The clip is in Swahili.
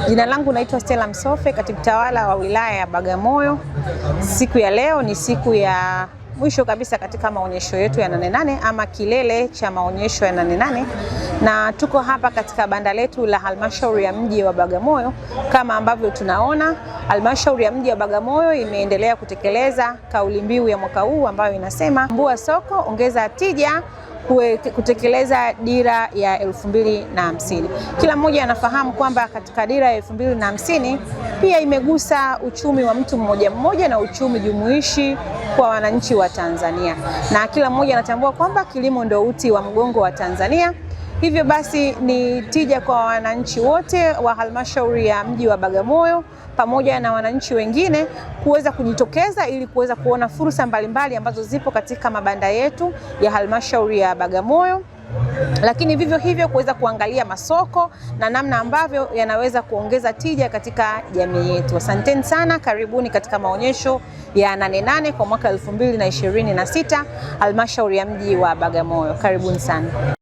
Jina langu naitwa Stella Msofe, katibu tawala wa wilaya ya Bagamoyo. Siku ya leo ni siku ya mwisho kabisa katika maonyesho yetu ya Nane Nane ama kilele cha maonyesho ya Nane Nane, na tuko hapa katika banda letu la halmashauri ya mji wa Bagamoyo. Kama ambavyo tunaona, halmashauri ya mji wa Bagamoyo imeendelea kutekeleza kauli mbiu ya mwaka huu ambayo inasema Tambua Soko, Ongeza Tija, kutekeleza dira ya 2050. Kila mmoja anafahamu kwamba katika dira ya 2050 pia imegusa uchumi wa mtu mmoja mmoja na uchumi jumuishi kwa wananchi wa Tanzania, na kila mmoja anatambua kwamba kilimo ndio uti wa mgongo wa Tanzania. Hivyo basi ni tija kwa wananchi wote wa halmashauri ya mji wa Bagamoyo pamoja na wananchi wengine kuweza kujitokeza ili kuweza kuona fursa mbalimbali ambazo zipo katika mabanda yetu ya halmashauri ya Bagamoyo, lakini vivyo hivyo kuweza kuangalia masoko na namna ambavyo yanaweza kuongeza tija katika jamii yetu. Asanteni sana, karibuni katika maonyesho ya Nane Nane kwa mwaka 2026 halmashauri ya mji wa Bagamoyo. Karibuni sana.